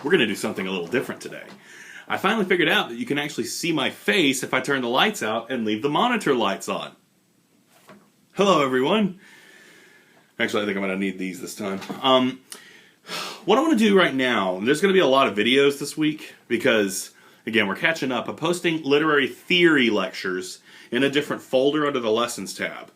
we're going to do something a little different today. I finally figured out that you can actually see my face if I turn the lights out and leave the monitor lights on. Hello, everyone. Actually, I think I'm going to need these this time. What I want to do right now, there's going to be a lot of videos this week because, again, we're catching up. I'm posting literary theory lectures in a different folder under the Lessons tab.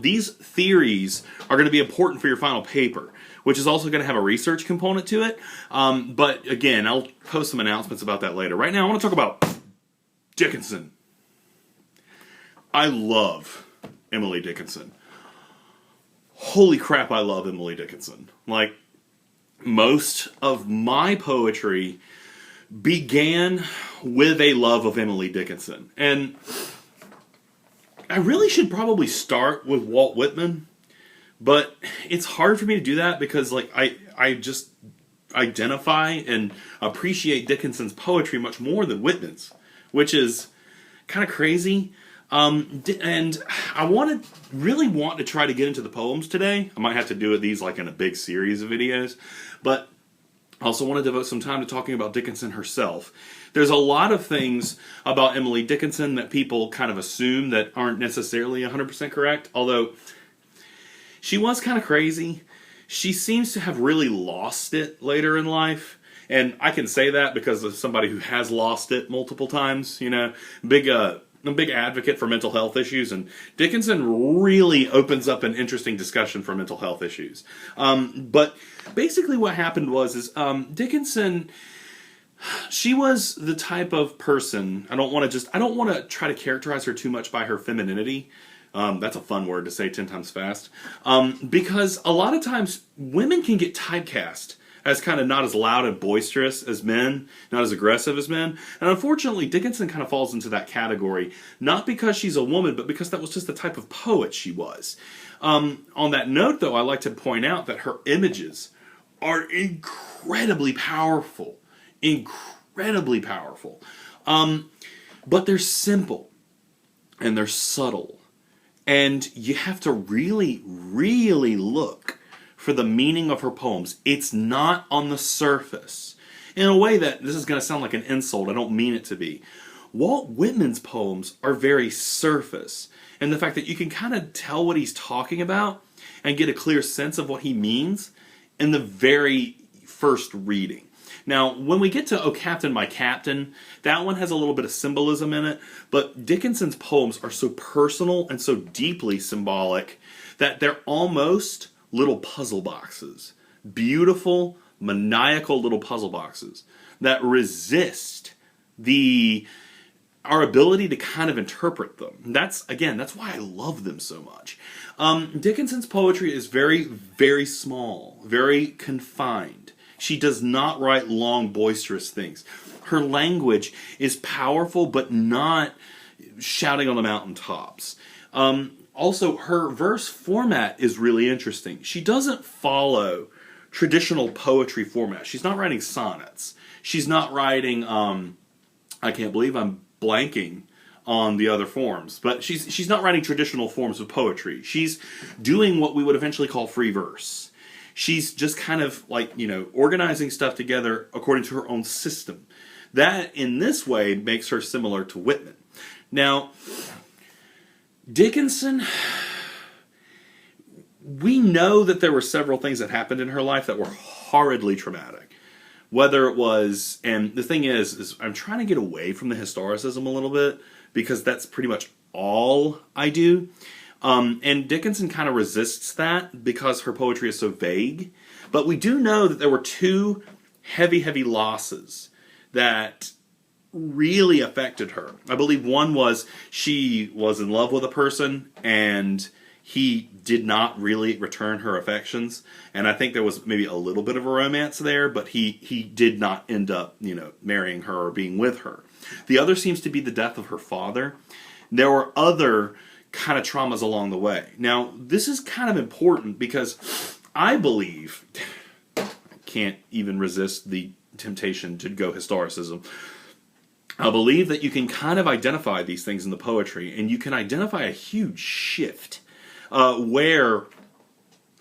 These theories are going to be important for your final paper, which is also going to have a research component to it. But again, I'll post some announcements about that later. Right now, I want to talk about Dickinson. I love Emily Dickinson. Holy crap, I love Emily Dickinson. Like, most of my poetry began with a love of Emily Dickinson. And I really should probably start with Walt Whitman, but it's hard for me to do that because like I just identify and appreciate Dickinson's poetry much more than Whitman's, which is kind of crazy. And I really want to try to get into the poems today. I might have to do these like in a big series of videos, but I also want to devote some time to talking about Dickinson herself. There's a lot of things about Emily Dickinson that people kind of assume that aren't necessarily 100% correct, although she was kind of crazy. She seems to have really lost it later in life, and I can say that because of somebody who has lost it multiple times, you know, a big advocate for mental health issues, and Dickinson really opens up an interesting discussion for mental health issues. But basically what happened was Dickinson, she was the type of person, I don't want to try to characterize her too much by her femininity. That's a fun word to say 10 times fast. Because a lot of times women can get typecast as kind of not as loud and boisterous as men, not as aggressive as men. And unfortunately, Dickinson kind of falls into that category, not because she's a woman, but because that was just the type of poet she was. On that note, though, I like to point out that her images are incredibly powerful. Incredibly powerful. But they're simple, and they're subtle. And you have to really, really look for the meaning of her poems. It's not on the surface. In a way that, this is going to sound like an insult, I don't mean it to be. Walt Whitman's poems are very surface. And the fact that you can kind of tell what he's talking about and get a clear sense of what he means in the very first reading. Now, when we get to Oh Captain, My Captain, that one has a little bit of symbolism in it, but Dickinson's poems are so personal and so deeply symbolic that they're almost little puzzle boxes. Beautiful, maniacal little puzzle boxes that resist our ability to kind of interpret them. That's why I love them so much. Dickinson's poetry is very, very small, very confined. She does not write long, boisterous things. Her language is powerful, but not shouting on the mountaintops. Also, her verse format is really interesting. She doesn't follow traditional poetry format. She's not writing sonnets. She's not writing, I can't believe I'm blanking on the other forms, but she's not writing traditional forms of poetry. She's doing what we would eventually call free verse. She's just kind of like, organizing stuff together according to her own system. That, in this way, makes her similar to Whitman. Now, Dickinson, we know that there were several things that happened in her life that were horridly traumatic. Whether it was, and the thing is I'm trying to get away from the historicism a little bit, because that's pretty much all I do. And Dickinson kind of resists that because her poetry is so vague. But we do know that there were two heavy, heavy losses that really affected her. I believe one was she was in love with a person and he did not really return her affections. And I think there was maybe a little bit of a romance there, but he did not end up, marrying her or being with her. The other seems to be the death of her father. There were other kind of traumas along the way. Now, this is kind of important because I believe, I can't even resist the temptation to go historicism, I believe that you can kind of identify these things in the poetry, and you can identify a huge shift where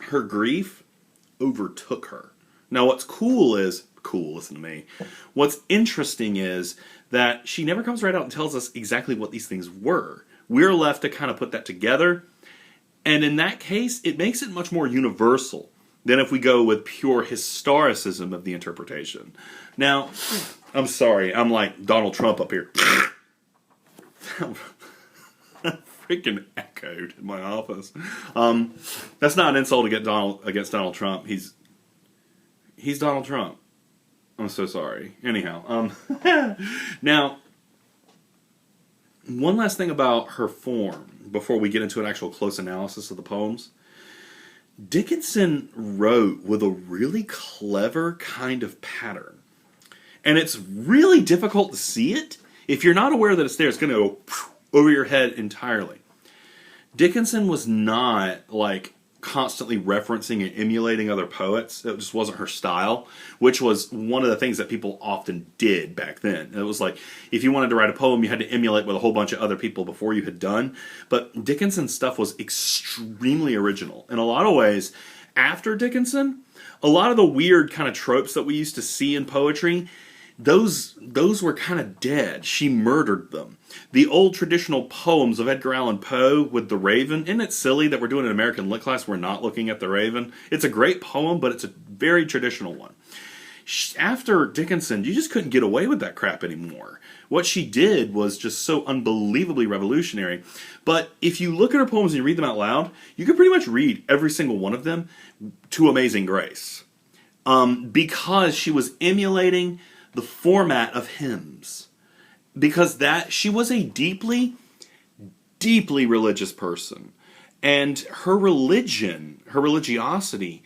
her grief overtook her. Now, what's cool is, cool, listen to me. What's interesting is that she never comes right out and tells us exactly what these things were. We're left to kind of put that together. And in that case, it makes it much more universal than if we go with pure historicism of the interpretation. Now, I'm sorry, I'm like Donald Trump up here. Freaking echoed in my office. That's not an insult against Donald Trump. He's Donald Trump. I'm so sorry. Anyhow, now, one last thing about her form before we get into an actual close analysis of the poems. Dickinson wrote with a really clever kind of pattern. And it's really difficult to see it. If you're not aware that it's there, it's going to go over your head entirely. Dickinson was not like constantly referencing and emulating other poets. It just wasn't her style, which was one of the things that people often did back then. It was like, if you wanted to write a poem, you had to emulate what a whole bunch of other people before you had done. But Dickinson's stuff was extremely original. In a lot of ways, after Dickinson, a lot of the weird kind of tropes that we used to see in poetry, those were kind of dead. She murdered them. The old traditional poems of Edgar Allan Poe with the Raven, isn't it silly that we're doing an American Lit class, we're not looking at the Raven? It's a great poem, but it's a very traditional one. After Dickinson, you just couldn't get away with that crap anymore. What she did was just so unbelievably revolutionary. But if you look at her poems and you read them out loud, you can pretty much read every single one of them to amazing grace. Because she was emulating the format of hymns. Because she was a deeply, deeply religious person. And her religiosity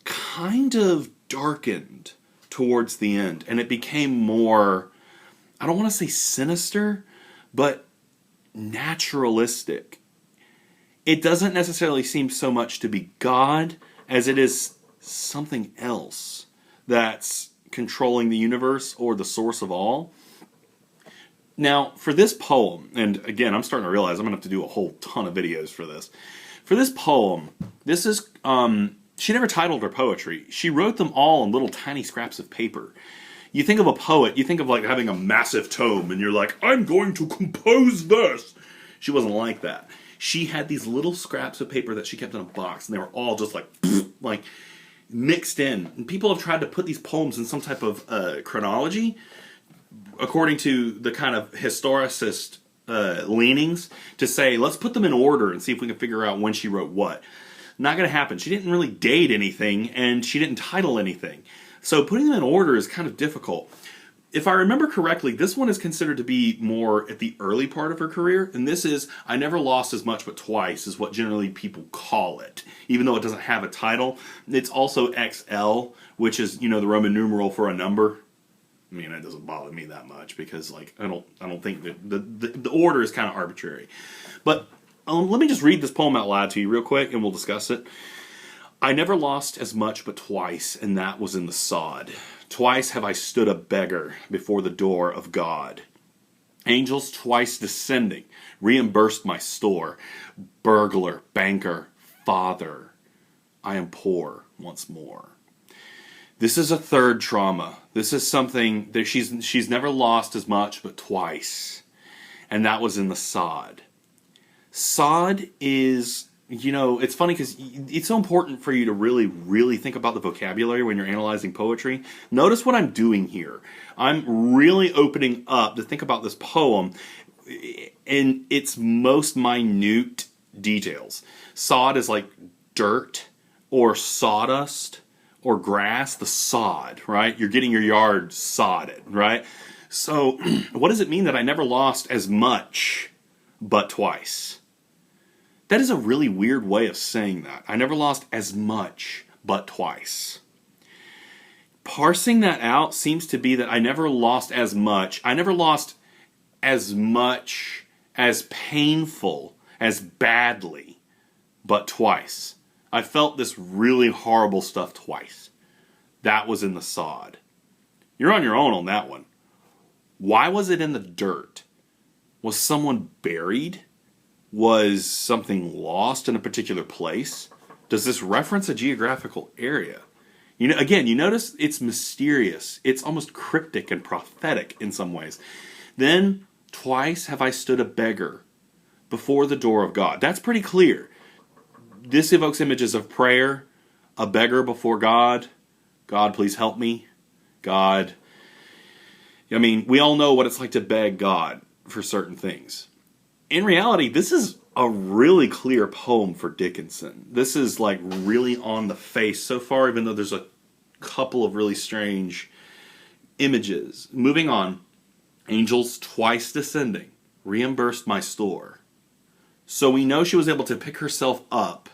kind of darkened towards the end. And it became more, I don't want to say sinister, but naturalistic. It doesn't necessarily seem so much to be God as it is something else that's controlling the universe or the source of all. Now, for this poem, and again, I'm starting to realize I'm going to have to do a whole ton of videos for this. For this poem, this is, she never titled her poetry. She wrote them all in little tiny scraps of paper. You think of a poet, you think of like having a massive tome, and you're like, I'm going to compose this. She wasn't like that. She had these little scraps of paper that she kept in a box, and they were all just like mixed in. And people have tried to put these poems in some type of chronology, according to the kind of historicist leanings, to say, let's put them in order and see if we can figure out when she wrote what. Not going to happen. She didn't really date anything, and she didn't title anything. So putting them in order is kind of difficult. If I remember correctly, this one is considered to be more at the early part of her career, and this is I Never Lost As Much But Twice is what generally people call it. Even though it doesn't have a title, it's also XL, which is, the Roman numeral for a number. I mean, it doesn't bother me that much because, like, I don't think that the order is kind of arbitrary. But let me just read this poem out loud to you real quick, and we'll discuss it. I never lost as much but twice, and that was in the sod. Twice have I stood a beggar before the door of God. Angels twice descending reimbursed my store. Burglar, banker, father, I am poor once more. This is a third trauma. This is something that she's never lost as much but twice. And that was in the sod. Sod is, it's funny because it's so important for you to really, really think about the vocabulary when you're analyzing poetry. Notice what I'm doing here. I'm really opening up to think about this poem in its most minute details. Sod is like dirt or sawdust or grass, the sod, right? You're getting your yard sodded, right? So what does it mean that I never lost as much but twice? That is a really weird way of saying that. I never lost as much but twice. Parsing that out seems to be that I never lost as much. I never lost as much as painful, as badly, but twice. I felt this really horrible stuff twice. That was in the sod. You're on your own on that one. Why was it in the dirt? Was someone buried? Was something lost in a particular place? Does this reference a geographical area? Again, you notice it's mysterious. It's almost cryptic and prophetic in some ways. Then, twice have I stood a beggar before the door of God. That's pretty clear. This evokes images of prayer, a beggar before God. God, please help me. God. I mean, we all know what it's like to beg God for certain things. In reality, this is a really clear poem for Dickinson. This is like really on the face so far, even though there's a couple of really strange images. Moving on. Angels twice descending, reimbursed my store. So we know she was able to pick herself up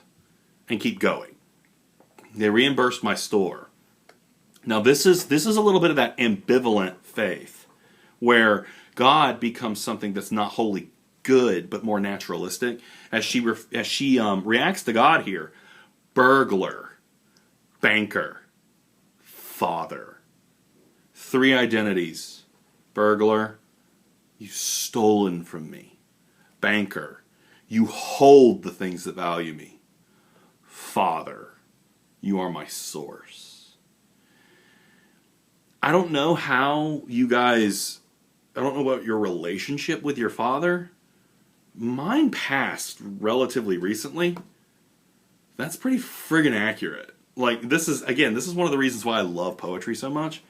and keep going. They reimbursed my store. Now this is a little bit of that ambivalent faith, where God becomes something that's not wholly good, but more naturalistic. As she reacts to God here, burglar, banker, father. 3 identities. Burglar, you've stolen from me. Banker, you hold the things that value me. Father, you are my source. I don't know how you guys, I don't know about your relationship with your father. Mine passed relatively recently. That's pretty friggin' accurate. Like, this is one of the reasons why I love poetry so much.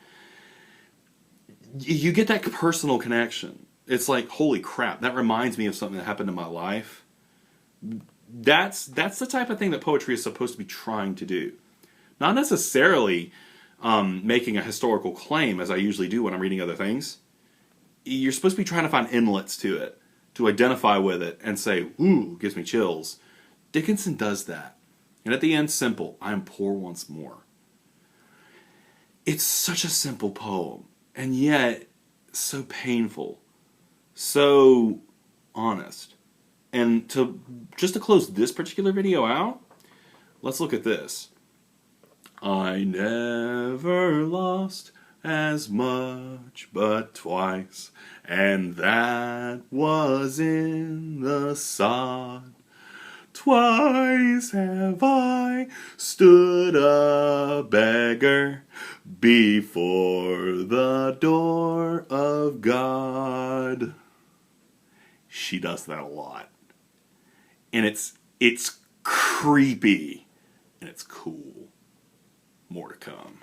You get that personal connection. It's like, holy crap, that reminds me of something that happened in my life. That's the type of thing that poetry is supposed to be trying to do. Not necessarily making a historical claim, as I usually do when I'm reading other things. You're supposed to be trying to find inlets to it, to identify with it, and say, ooh, gives me chills. Dickinson does that. And at the end, simple, I am poor once more. It's such a simple poem, and yet so painful, so honest. And to close this particular video out, let's look at this. I never lost as much but twice, and that was in the sod. Twice have I stood a beggar before the door of God. She does that a lot. And it's creepy and it's cool. More to come.